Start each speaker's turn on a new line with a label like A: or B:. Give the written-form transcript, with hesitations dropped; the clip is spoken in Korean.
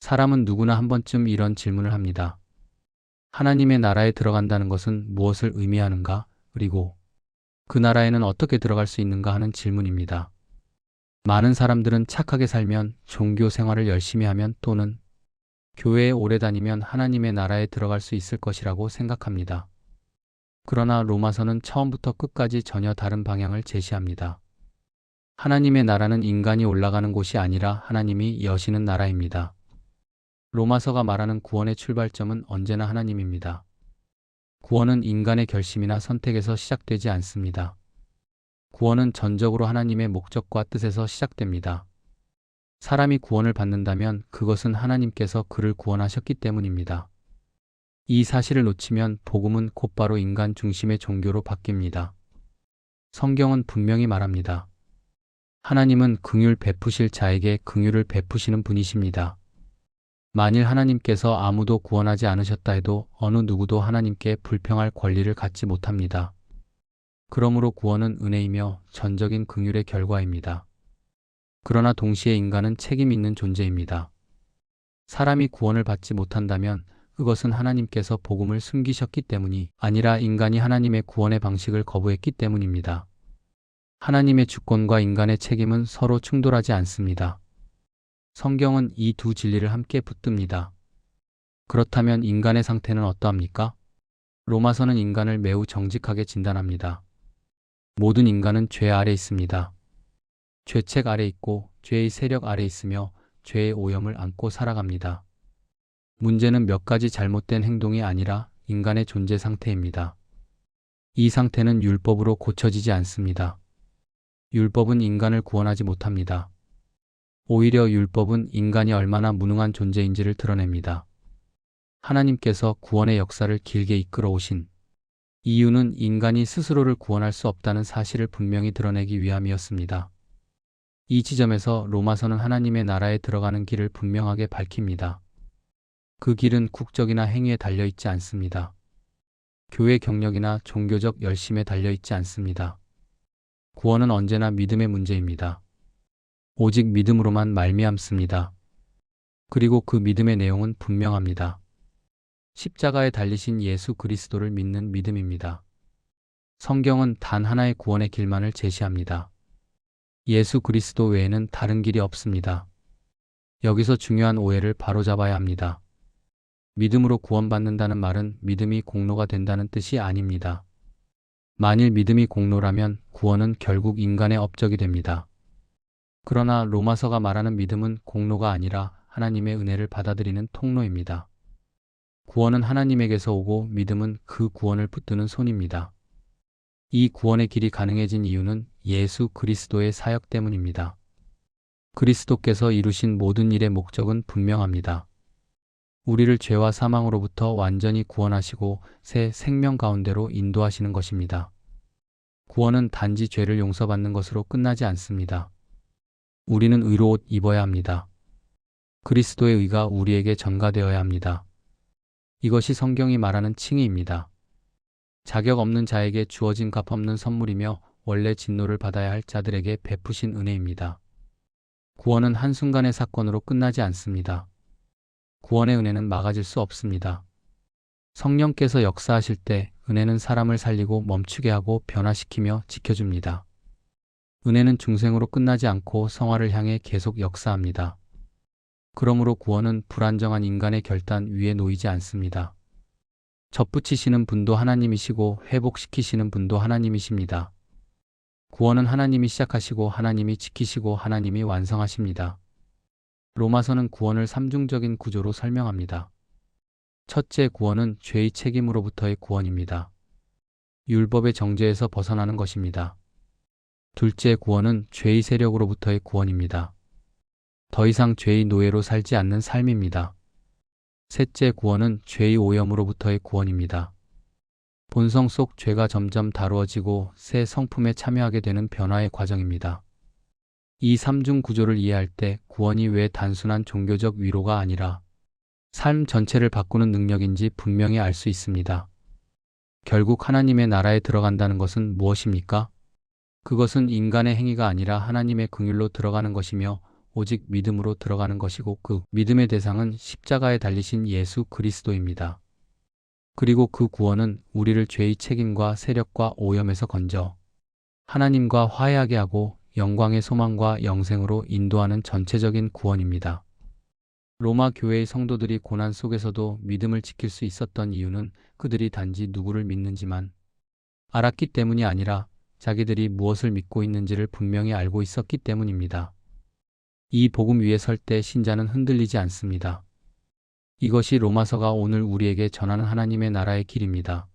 A: 사람은 누구나 한 번쯤 이런 질문을 합니다. 하나님의 나라에 들어간다는 것은 무엇을 의미하는가? 그리고 그 나라에는 어떻게 들어갈 수 있는가 하는 질문입니다. 많은 사람들은 착하게 살면, 종교 생활을 열심히 하면 또는 교회에 오래 다니면 하나님의 나라에 들어갈 수 있을 것이라고 생각합니다. 그러나 로마서는 처음부터 끝까지 전혀 다른 방향을 제시합니다. 하나님의 나라는 인간이 올라가는 곳이 아니라 하나님이 여시는 나라입니다. 로마서가 말하는 구원의 출발점은 언제나 하나님입니다. 구원은 인간의 결심이나 선택에서 시작되지 않습니다. 구원은 전적으로 하나님의 목적과 뜻에서 시작됩니다. 사람이 구원을 받는다면 그것은 하나님께서 그를 구원하셨기 때문입니다. 이 사실을 놓치면 복음은 곧바로 인간 중심의 종교로 바뀝니다. 성경은 분명히 말합니다. 하나님은 긍휼 베푸실 자에게 긍휼을 베푸시는 분이십니다. 만일 하나님께서 아무도 구원하지 않으셨다 해도 어느 누구도 하나님께 불평할 권리를 갖지 못합니다. 그러므로 구원은 은혜이며 전적인 긍휼의 결과입니다. 그러나 동시에 인간은 책임 있는 존재입니다. 사람이 구원을 받지 못한다면 그것은 하나님께서 복음을 숨기셨기 때문이 아니라 인간이 하나님의 구원의 방식을 거부했기 때문입니다. 하나님의 주권과 인간의 책임은 서로 충돌하지 않습니다. 성경은 이 두 진리를 함께 붙듭니다. 그렇다면 인간의 상태는 어떠합니까? 로마서는 인간을 매우 정직하게 진단합니다. 모든 인간은 죄 아래 있습니다. 죄책 아래 있고 죄의 세력 아래 있으며 죄의 오염을 안고 살아갑니다. 문제는 몇 가지 잘못된 행동이 아니라 인간의 존재 상태입니다. 이 상태는 율법으로 고쳐지지 않습니다. 율법은 인간을 구원하지 못합니다. 오히려 율법은 인간이 얼마나 무능한 존재인지를 드러냅니다. 하나님께서 구원의 역사를 길게 이끌어 오신 이유는 인간이 스스로를 구원할 수 없다는 사실을 분명히 드러내기 위함이었습니다. 이 지점에서 로마서는 하나님의 나라에 들어가는 길을 분명하게 밝힙니다. 그 길은 국적이나 행위에 달려있지 않습니다. 교회 경력이나 종교적 열심에 달려있지 않습니다. 구원은 언제나 믿음의 문제입니다. 오직 믿음으로만 말미암습니다. 그리고 그 믿음의 내용은 분명합니다. 십자가에 달리신 예수 그리스도를 믿는 믿음입니다. 성경은 단 하나의 구원의 길만을 제시합니다. 예수 그리스도 외에는 다른 길이 없습니다. 여기서 중요한 오해를 바로잡아야 합니다. 믿음으로 구원받는다는 말은 믿음이 공로가 된다는 뜻이 아닙니다. 만일 믿음이 공로라면 구원은 결국 인간의 업적이 됩니다. 그러나 로마서가 말하는 믿음은 공로가 아니라 하나님의 은혜를 받아들이는 통로입니다. 구원은 하나님에게서 오고 믿음은 그 구원을 붙드는 손입니다. 이 구원의 길이 가능해진 이유는 예수 그리스도의 사역 때문입니다. 그리스도께서 이루신 모든 일의 목적은 분명합니다. 우리를 죄와 사망으로부터 완전히 구원하시고 새 생명 가운데로 인도하시는 것입니다. 구원은 단지 죄를 용서받는 것으로 끝나지 않습니다. 우리는 의로 옷 입어야 합니다. 그리스도의 의가 우리에게 전가되어야 합니다. 이것이 성경이 말하는 칭의입니다. 자격 없는 자에게 주어진 값없는 선물이며 원래 진노를 받아야 할 자들에게 베푸신 은혜입니다. 구원은 한순간의 사건으로 끝나지 않습니다. 구원의 은혜는 막아질 수 없습니다. 성령께서 역사하실 때 은혜는 사람을 살리고 멈추게 하고 변화시키며 지켜줍니다. 은혜는 중생으로 끝나지 않고 성화를 향해 계속 역사합니다. 그러므로 구원은 불안정한 인간의 결단 위에 놓이지 않습니다. 접붙이시는 분도 하나님이시고 회복시키시는 분도 하나님이십니다. 구원은 하나님이 시작하시고 하나님이 지키시고 하나님이 완성하십니다. 로마서는 구원을 삼중적인 구조로 설명합니다. 첫째, 구원은 죄의 책임으로부터의 구원입니다. 율법의 정죄에서 벗어나는 것입니다. 둘째, 구원은 죄의 세력으로부터의 구원입니다. 더 이상 죄의 노예로 살지 않는 삶입니다. 셋째, 구원은 죄의 오염으로부터의 구원입니다. 본성 속 죄가 점점 다루어지고 새 성품에 참여하게 되는 변화의 과정입니다. 이 삼중 구조를 이해할 때 구원이 왜 단순한 종교적 위로가 아니라 삶 전체를 바꾸는 능력인지 분명히 알 수 있습니다. 결국 하나님의 나라에 들어간다는 것은 무엇입니까? 그것은 인간의 행위가 아니라 하나님의 긍휼로 들어가는 것이며 오직 믿음으로 들어가는 것이고 그 믿음의 대상은 십자가에 달리신 예수 그리스도입니다. 그리고 그 구원은 우리를 죄의 책임과 세력과 오염에서 건져 하나님과 화해하게 하고 영광의 소망과 영생으로 인도하는 전체적인 구원입니다. 로마 교회의 성도들이 고난 속에서도 믿음을 지킬 수 있었던 이유는 그들이 단지 누구를 믿는지만 알았기 때문이 아니라 자기들이 무엇을 믿고 있는지를 분명히 알고 있었기 때문입니다. 이 복음 위에 설 때 신자는 흔들리지 않습니다. 이것이 로마서가 오늘 우리에게 전하는 하나님의 나라의 길입니다.